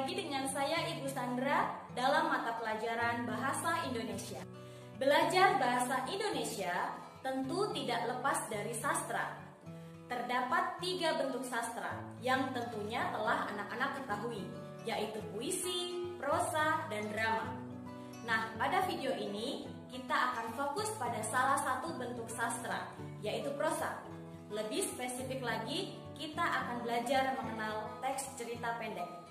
lagi dengan saya Ibu Sandra dalam mata pelajaran Bahasa Indonesia. Belajar bahasa Indonesia tentu tidak lepas dari sastra. Terdapat 3 bentuk sastra yang tentunya telah anak-anak ketahui, yaitu puisi, prosa, dan drama. Nah, pada video ini kita akan fokus pada salah satu bentuk sastra, yaitu prosa. Lebih spesifik lagi, kita akan belajar mengenal teks cerita pendek.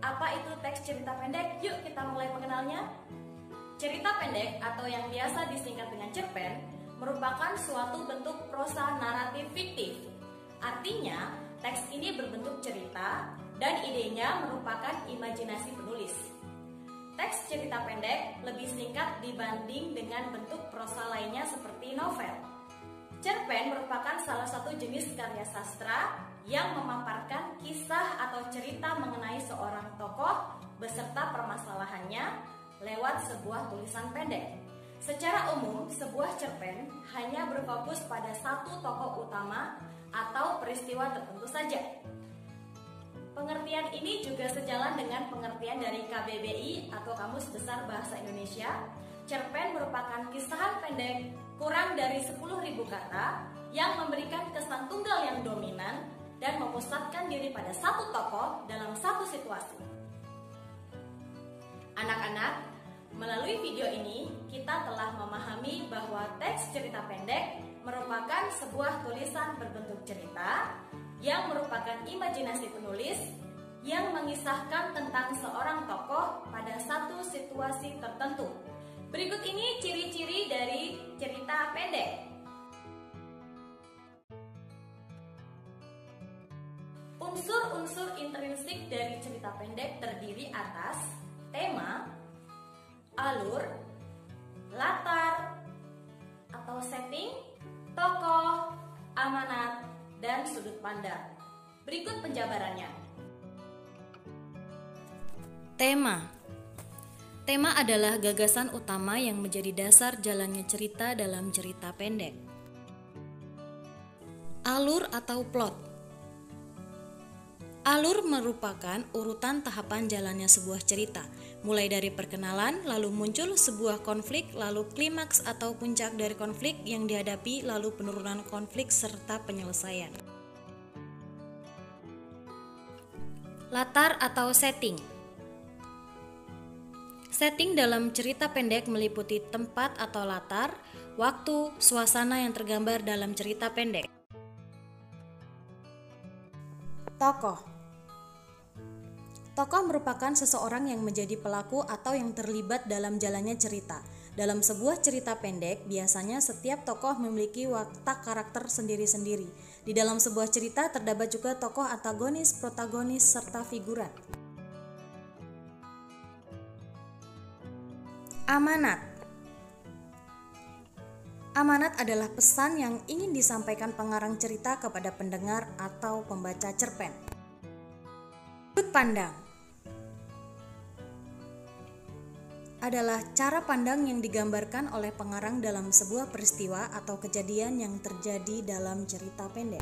Apa itu teks cerita pendek? Yuk kita mulai mengenalnya. Cerita pendek atau yang biasa disingkat dengan cerpen merupakan suatu bentuk prosa naratif fiktif. Artinya, teks ini berbentuk cerita dan idenya merupakan imajinasi penulis. Teks cerita pendek lebih singkat dibanding dengan bentuk prosa lainnya seperti novel. Cerpen merupakan salah satu jenis karya sastra yang memaparkan kisah atau cerita mengenai seorang tokoh beserta permasalahannya lewat sebuah tulisan pendek. Secara umum, sebuah cerpen hanya berfokus pada satu tokoh utama atau peristiwa tertentu saja. Pengertian ini juga sejalan dengan pengertian dari KBBI atau Kamus Besar Bahasa Indonesia. Cerpen merupakan kisahan pendek kurang dari 10.000 kata yang memberikan kesan tunggal yang dominan dan memusatkan diri pada satu tokoh dalam satu situasi. Anak-anak, melalui video ini kita telah memahami bahwa teks cerita pendek merupakan sebuah tulisan berbentuk cerita yang merupakan imajinasi penulis yang mengisahkan tentang seorang tokoh pada satu situasi tertentu. Berikut ini ciri-ciri dari cerita pendek. Unsur-unsur intrinsik dari cerita pendek terdiri atas tema, alur, latar atau setting, tokoh, amanat, dan sudut pandang. Berikut penjabarannya. Tema. Tema adalah gagasan utama yang menjadi dasar jalannya cerita dalam cerita pendek. Alur atau plot. Alur merupakan urutan tahapan jalannya sebuah cerita, mulai dari perkenalan, lalu muncul sebuah konflik, lalu klimaks atau puncak dari konflik yang dihadapi, lalu penurunan konflik serta penyelesaian. Latar atau setting. Setting dalam cerita pendek meliputi tempat atau latar, waktu, suasana yang tergambar dalam cerita pendek. Tokoh. Tokoh merupakan seseorang yang menjadi pelaku atau yang terlibat dalam jalannya cerita. Dalam sebuah cerita pendek, biasanya setiap tokoh memiliki watak karakter sendiri-sendiri. Di dalam sebuah cerita terdapat juga tokoh antagonis, protagonis, serta figuran. Amanat. Amanat adalah pesan yang ingin disampaikan pengarang cerita kepada pendengar atau pembaca cerpen. Sudut pandang adalah cara pandang yang digambarkan oleh pengarang dalam sebuah peristiwa atau kejadian yang terjadi dalam cerita pendek.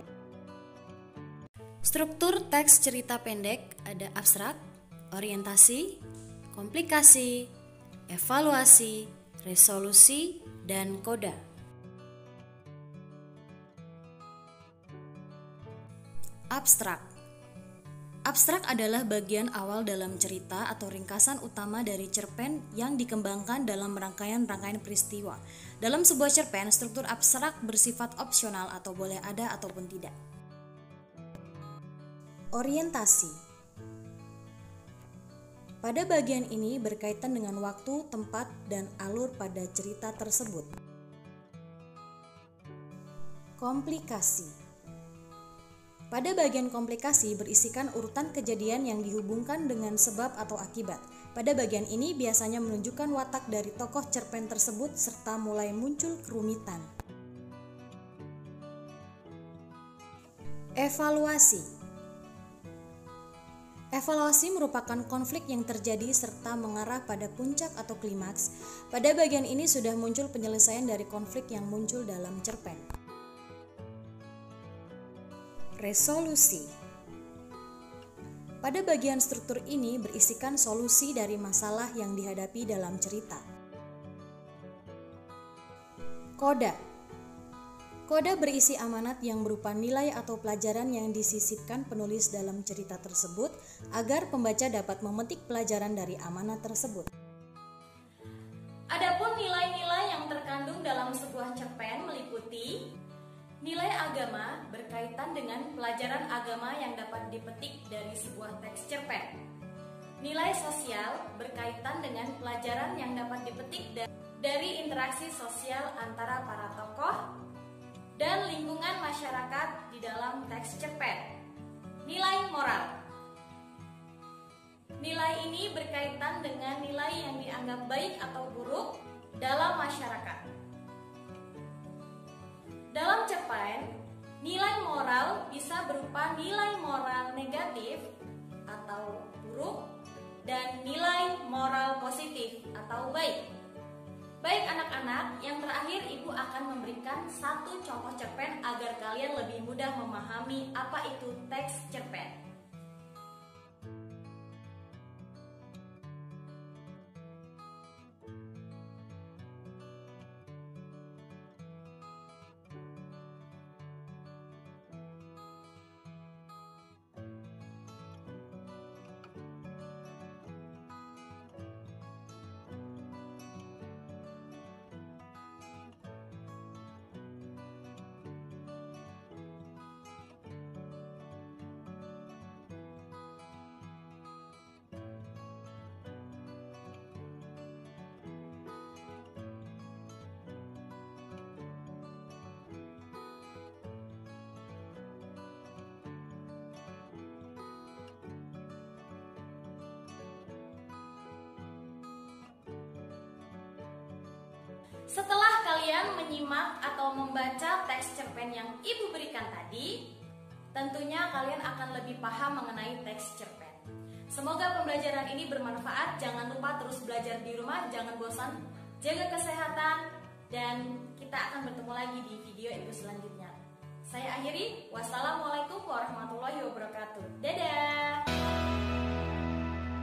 Struktur teks cerita pendek ada abstrak, orientasi, komplikasi, evaluasi, resolusi, dan koda. Abstrak. Abstrak adalah bagian awal dalam cerita atau ringkasan utama dari cerpen yang dikembangkan dalam rangkaian-rangkaian peristiwa. Dalam sebuah cerpen, struktur abstrak bersifat opsional atau boleh ada ataupun tidak. Orientasi. Pada bagian ini berkaitan dengan waktu, tempat, dan alur pada cerita tersebut. Komplikasi. Pada bagian komplikasi berisikan urutan kejadian yang dihubungkan dengan sebab atau akibat. Pada bagian ini biasanya menunjukkan watak dari tokoh cerpen tersebut serta mulai muncul kerumitan. Evaluasi. Evaluasi merupakan konflik yang terjadi serta mengarah pada puncak atau klimaks. Pada bagian ini sudah muncul penyelesaian dari konflik yang muncul dalam cerpen. Resolusi. Pada bagian struktur ini berisikan solusi dari masalah yang dihadapi dalam cerita. Koda. Koda berisi amanat yang berupa nilai atau pelajaran yang disisipkan penulis dalam cerita tersebut agar pembaca dapat memetik pelajaran dari amanat tersebut. Adapun nilai-nilai yang terkandung dalam sebuah cerpen meliputi nilai agama berkaitan dengan pelajaran agama yang dapat dipetik dari sebuah teks cerpen. Nilai sosial berkaitan dengan pelajaran yang dapat dipetik dari interaksi sosial antara para tokoh dan lingkungan masyarakat di dalam teks cerpen. Nilai moral. Nilai ini berkaitan dengan nilai yang dianggap baik atau buruk dalam masyarakat. Dalam cerpen, nilai moral bisa berupa nilai moral negatif atau buruk dan nilai moral positif atau baik. Baik anak-anak, yang terakhir Ibu akan memberikan satu contoh cerpen agar kalian lebih mudah memahami apa itu teks cerpen. Setelah kalian menyimak atau membaca teks cerpen yang Ibu berikan tadi, tentunya kalian akan lebih paham mengenai teks cerpen. Semoga pembelajaran ini bermanfaat. Jangan lupa terus belajar di rumah, jangan bosan, jaga kesehatan, dan kita akan bertemu lagi di video Ibu selanjutnya. Saya akhiri, wassalamualaikum warahmatullahi wabarakatuh. Dadah!